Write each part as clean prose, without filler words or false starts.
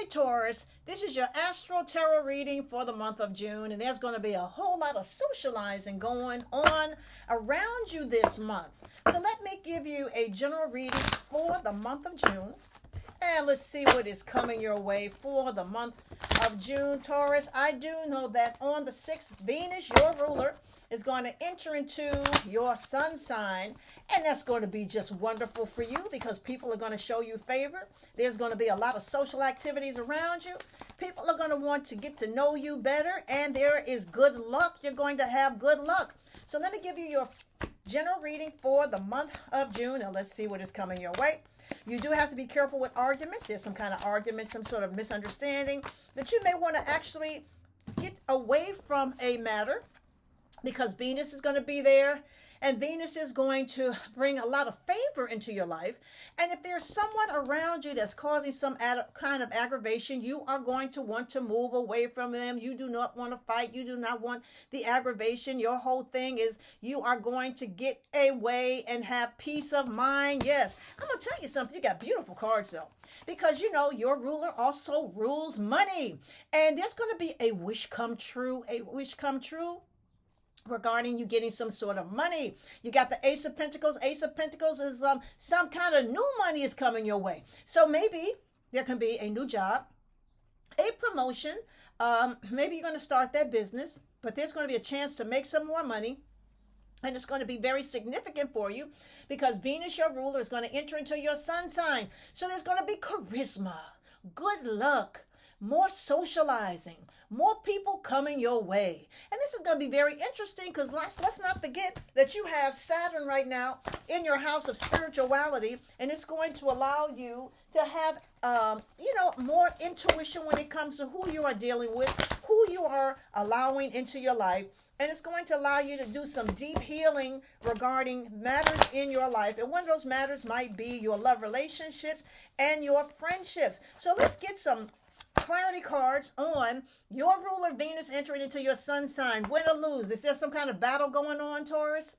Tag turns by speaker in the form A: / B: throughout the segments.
A: Taurus, this is your astro tarot reading for the month of June, and there's going to be a whole lot of socializing going on around you this month. So let me give you a general reading for the month of June, and let's see what is coming your way for the month of June, Taurus. I do know that on the 6th, Venus, your ruler, is going to enter into your sun sign, and that's going to be just wonderful for you because people are going to show you favor. There's going to be a lot of social activities around you. People are going to want to get to know you better, and there is good luck. You're going to have good luck. So let me give you your general reading for the month of June, and let's see what is coming your way. You do have to be careful with arguments. There's some kind of argument, some sort of misunderstanding that you may want to actually get away from a matter, because Venus is going to be there, and Venus is going to bring a lot of favor into your life. And if there's someone around you that's causing some kind of aggravation, you are going to want to move away from them. You do not want to fight. You do not want the aggravation. Your whole thing is you are going to get away and have peace of mind. Yes, I'm going to tell you something. You got beautiful cards, though, because, you know, your ruler also rules money. And there's going to be a wish come true, regarding you getting some sort of money. You got the Ace of Pentacles. Ace of Pentacles is some kind of new money is coming your way. So maybe there can be a new job, a promotion. Maybe you're going to start that business, but there's going to be a chance to make some more money. And it's going to be very significant for you because Venus, your ruler, is going to enter into your sun sign. So there's going to be charisma, good luck, more socializing, more people coming your way. And this is going to be very interesting because let's not forget that you have Saturn right now in your house of spirituality, and it's going to allow you to have more intuition when it comes to who you are dealing with, who you are allowing into your life. And it's going to allow you to do some deep healing regarding matters in your life. And one of those matters might be your love relationships and your friendships. So let's get some clarity cards on your ruler Venus entering into your sun sign. Win or lose? Is there some kind of battle going on, Taurus?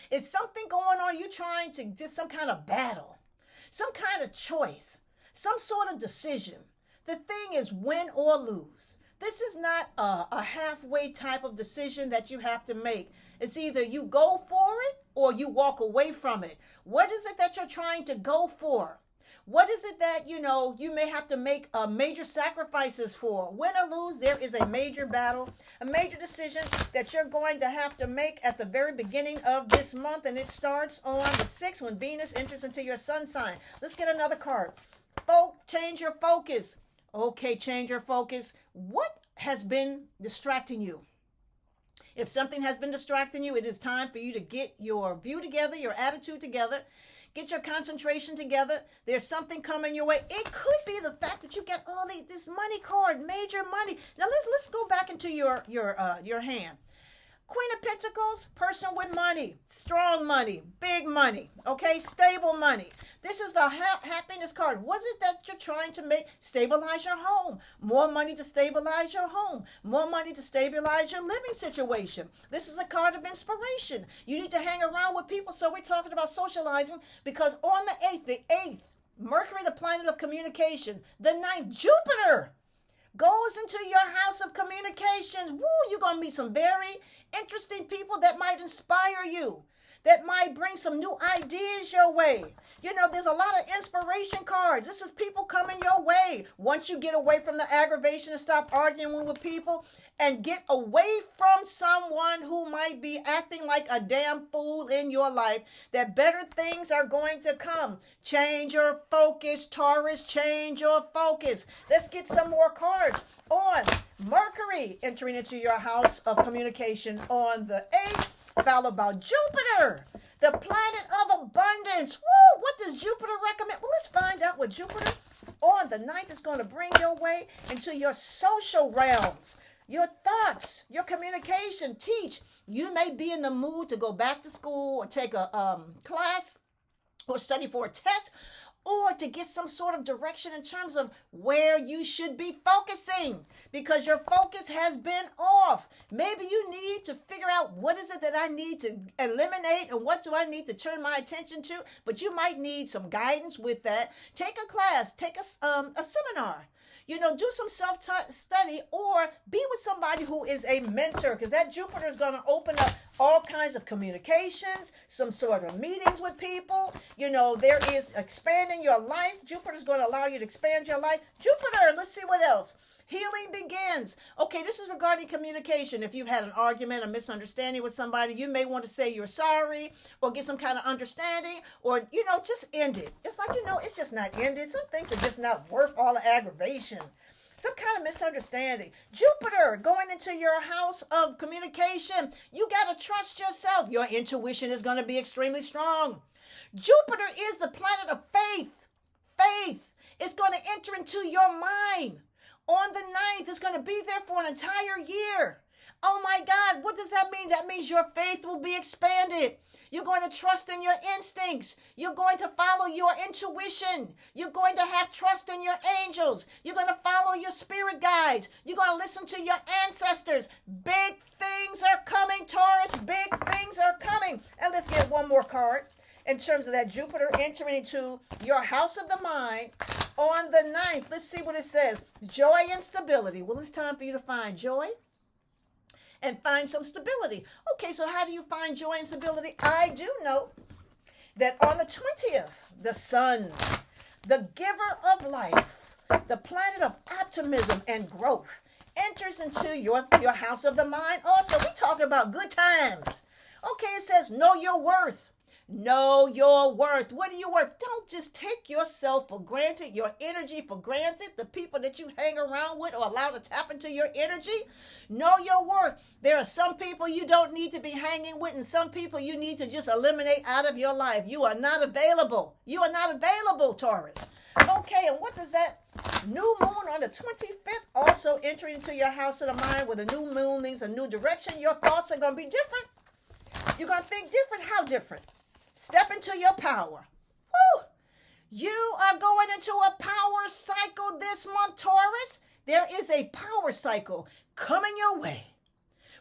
A: Is something going on? Are you trying to get some kind of battle, some kind of choice, some sort of decision? The thing is win or lose. This is not a halfway type of decision that you have to make. It's either you go for it or you walk away from it. What is it that you're trying to go for? What is it that, you may have to make major sacrifices for? Win or lose, there is a major battle, a major decision that you're going to have to make at the very beginning of this month. And it starts on the 6th when Venus enters into your sun sign. Let's get another card. Change your focus. Okay, change your focus. What has been distracting you? If something has been distracting you, it is time for you to get your view together, your attitude together. Get your concentration together. There's something coming your way. It could be the fact that you get all this money card, major money. Now let's go back into your hand. Queen of Pentacles, person with money, strong money, big money, okay, stable money. This is the happiness card. Was it that you're trying to stabilize your home? More money to stabilize your home. More money to stabilize your living situation. This is a card of inspiration. You need to hang around with people. So we're talking about socializing because on the 8th, Mercury, the planet of communication, the 9th, Jupiter goes into your house of communications. Woo, you're going to meet some very interesting people that might inspire you, that might bring some new ideas your way. There's a lot of inspiration cards. This is people coming your way. Once you get away from the aggravation and stop arguing with people and get away from someone who might be acting like a damn fool in your life, that better things are going to come. Change your focus, Taurus. Change your focus. Let's get some more cards on Mercury entering into your house of communication on the 8th, followed by Jupiter, the planet of abundance. Woo! What does Jupiter recommend? Well, let's find out what Jupiter on the 9th is going to bring your way into your social realms, your thoughts, your communication. Teach. You may be in the mood to go back to school or take a class or study for a test, or to get some sort of direction in terms of where you should be focusing, because your focus has been off. Maybe you need to figure out what is it that I need to eliminate and what do I need to turn my attention to, but you might need some guidance with that. Take a class, take a seminar. Do some self-study or be with somebody who is a mentor, because that Jupiter is going to open up all kinds of communications, some sort of meetings with people. There is expanding your life. Jupiter is going to allow you to expand your life. Jupiter, let's see what else. Healing begins. Okay, this is regarding communication. If you've had an argument, a misunderstanding with somebody, you may want to say you're sorry or get some kind of understanding or, just end it. It's like, it's just not ended. Some things are just not worth all the aggravation. Some kind of misunderstanding. Jupiter going into your house of communication. You got to trust yourself. Your intuition is going to be extremely strong. Jupiter is the planet of faith. Faith is going to enter into your mind. On the 9th, it's going to be there for an entire year. Oh my God, what does that mean? That means your faith will be expanded. You're going to trust in your instincts. You're going to follow your intuition. You're going to have trust in your angels. You're going to follow your spirit guides. You're going to listen to your ancestors. Big things are coming, Taurus. Big things are coming. And let's get one more card in terms of that Jupiter entering into your house of the mind. On the 9th, let's see what it says. Joy and stability. Well, it's time for you to find joy and find some stability. Okay, so how do you find joy and stability? I do know that on the 20th, the sun, the giver of life, the planet of optimism and growth, enters into your house of the mind. Also, we talking about good times. Okay, it says know your worth. Know your worth. What are you worth? Don't just take yourself for granted, your energy for granted. The people that you hang around with or allow to tap into your energy. Know your worth. There are some people you don't need to be hanging with and some people you need to just eliminate out of your life. You are not available. You are not available, Taurus. Okay, and what does that new moon on the 25th also entering into your house of the mind? With a new moon means a new direction. Your thoughts are going to be different. You're going to think different. How different? Step into your power. Woo! You are going into a power cycle this month, Taurus. There is a power cycle coming your way.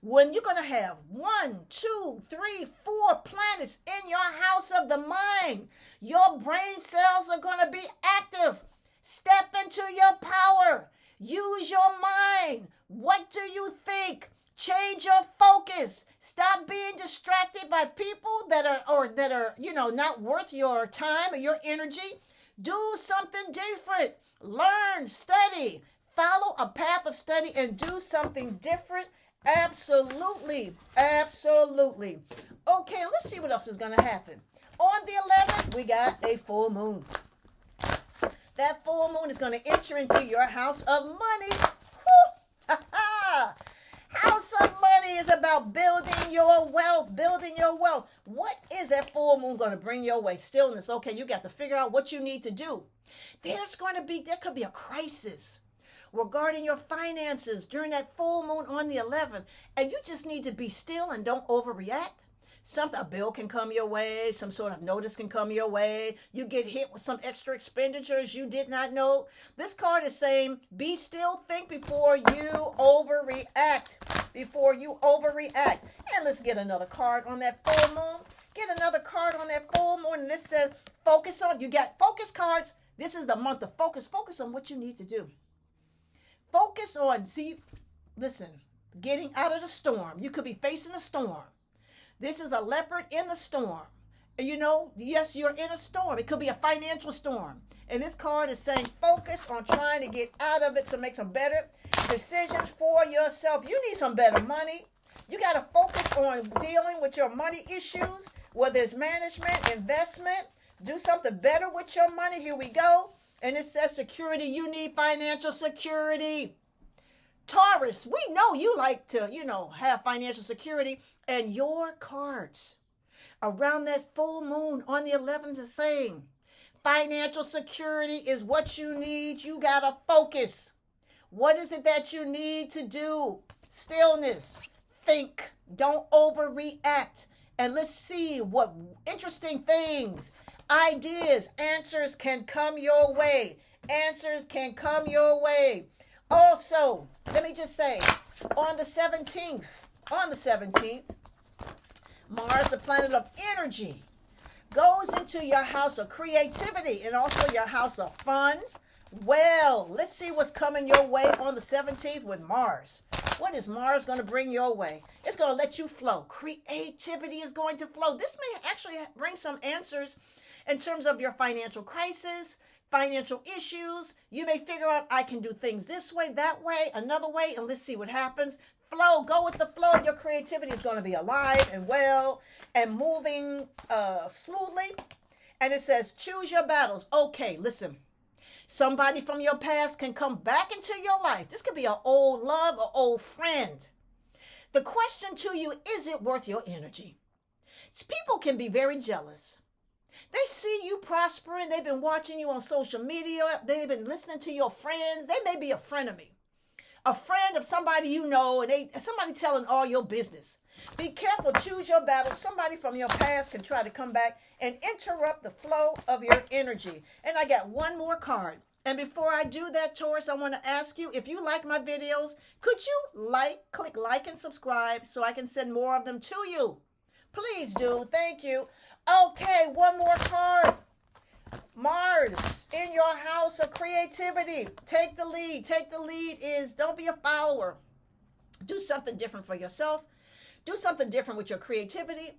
A: When you're going to have 1, 2, 3, 4 planets in your house of the mind, your brain cells are going to be active. Step into your power. Use your mind. What do you think? Change your focus. Stop being distracted by people that are not worth your time or your energy. Do something different. Learn, study, follow a path of study and do something different. Absolutely. Absolutely. Okay, let's see what else is going to happen. On the 11th, we got a full moon. That full moon is going to enter into your house of money. Woo! House of money is about building your wealth, building your wealth. What is that full moon going to bring your way? Stillness. Okay, you got to figure out what you need to do. There could be a crisis regarding your finances during that full moon on the 11th. And you just need to be still and don't overreact. A bill can come your way. Some sort of notice can come your way. You get hit with some extra expenditures you did not know. This card is saying, be still, think before you overreact. Before you overreact. And let's get another card on that full moon. Get another card on that full moon. And this says, focus on. You got focus cards. This is the month of focus. Focus on what you need to do. Focus on, getting out of the storm. You could be facing a storm. This is a leopard in the storm. Yes, you're in a storm. It could be a financial storm. And this card is saying focus on trying to get out of it to make some better decisions for yourself. You need some better money. You got to focus on dealing with your money issues, whether it's management, investment. Do something better with your money. Here we go. And it says security. You need financial security. Taurus, we know you like to, have financial security. And your cards around that full moon on the 11th is saying financial security is what you need. You got to focus. What is it that you need to do? Stillness. Think. Don't overreact. And let's see what interesting things Ideas, answers can come your way. Answers can come your way. Also, let me just say, on the 17th, Mars, the planet of energy, goes into your house of creativity and also your house of fun. Well, let's see what's coming your way on the 17th with Mars. What is Mars going to bring your way? It's going to let you flow. Creativity is going to flow. This may actually bring some answers in terms of your financial crisis, financial issues. You may figure out, I can do things this way, that way, another way, and let's see what happens. Flow, go with the flow. Your creativity is going to be alive and well and moving smoothly. And it says, choose your battles. Okay, listen. Somebody from your past can come back into your life. This could be an old love, an old friend. The question to you, is it worth your energy? People can be very jealous. They see you prospering. They've been watching you on social media. They've been listening to your friends. They may be a frenemy. A friend of somebody you know, and somebody telling all your business. Be careful, choose your battle. Somebody from your past can try to come back and interrupt the flow of your energy. And I got one more card. And before I do that, Taurus, I want to ask you, if you like my videos, could you click like and subscribe so I can send more of them to you? Please do. Thank you. Okay, one more card. Mars in your house of creativity. Take the lead. Take the lead is don't be a follower. Do something different for yourself. Do something different with your creativity.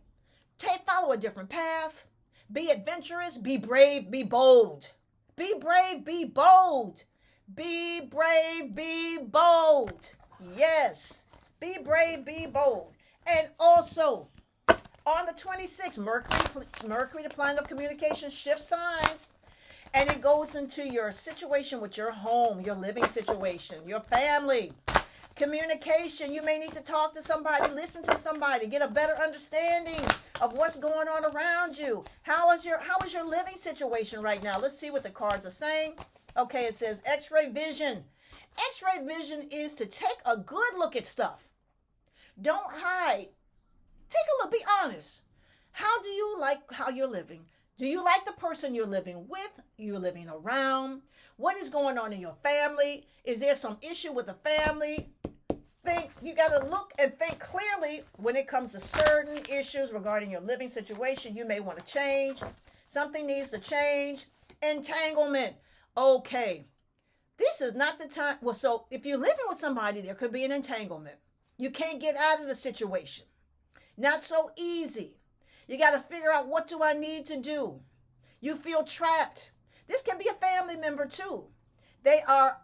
A: Follow a different path. Be adventurous. Be brave. Be bold. Be brave. Be bold. Be brave. Be bold. Yes. Be brave. Be bold. And also, on the 26th, Mercury, the planet of communication, shifts signs. And it goes into your situation with your home, your living situation, your family. Communication, you may need to talk to somebody, listen to somebody, get a better understanding of what's going on around you. How is your living situation right now? Let's see what the cards are saying. Okay, it says X-ray vision. X-ray vision is to take a good look at stuff. Don't hide. Take a look, be honest. How do you like how you're living? Do you like the person you're living with? You're living around? What is going on in your family? Is there some issue with the family? You got to look and think clearly when it comes to certain issues regarding your living situation. You may want to change. Something needs to change. Entanglement. Okay. This is not the time. Well, so if you're living with somebody, there could be an entanglement. You can't get out of the situation. Not so easy. You got to figure out, what do I need to do? You feel trapped. This can be a family member too. They are,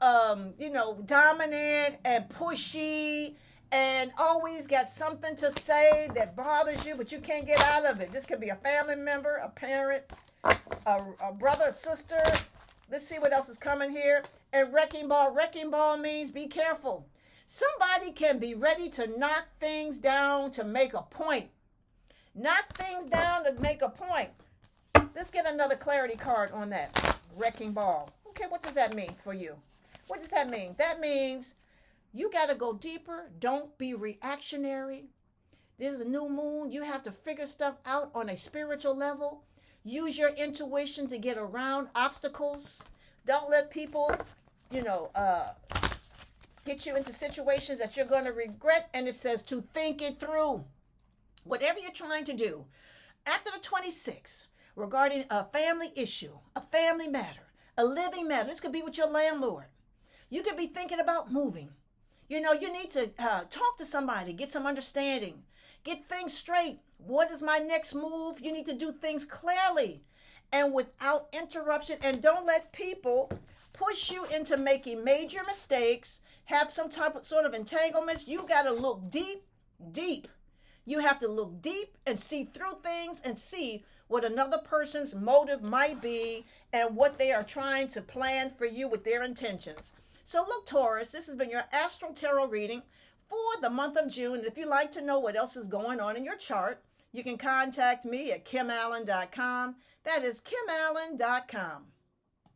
A: dominant and pushy and always got something to say that bothers you, but you can't get out of it. This could be a family member, a parent, a brother, a sister. Let's see what else is coming here. And wrecking ball. Wrecking ball means be careful. Somebody can be ready to knock things down to make a point. Knock things down to make a point. Let's get another clarity card on that. Wrecking ball. Okay, what does that mean for you? What does that mean? That means you got to go deeper. Don't be reactionary. This is a new moon. You have to figure stuff out on a spiritual level. Use your intuition to get around obstacles. Don't let people, get you into situations that you're going to regret. And it says to think it through. Whatever you're trying to do, after the 26th, regarding a family issue, a family matter, a living matter, this could be with your landlord. You could be thinking about moving. You need to talk to somebody, get some understanding, get things straight. What is my next move? You need to do things clearly and without interruption. And don't let people push you into making major mistakes, have some sort of entanglements. You got to look deep. You have to look deep and see through things and see what another person's motive might be and what they are trying to plan for you with their intentions. So look, Taurus, this has been your Astral Tarot reading for the month of June. And if you'd like to know what else is going on in your chart, you can contact me at kimallen.com. That is kimallen.com.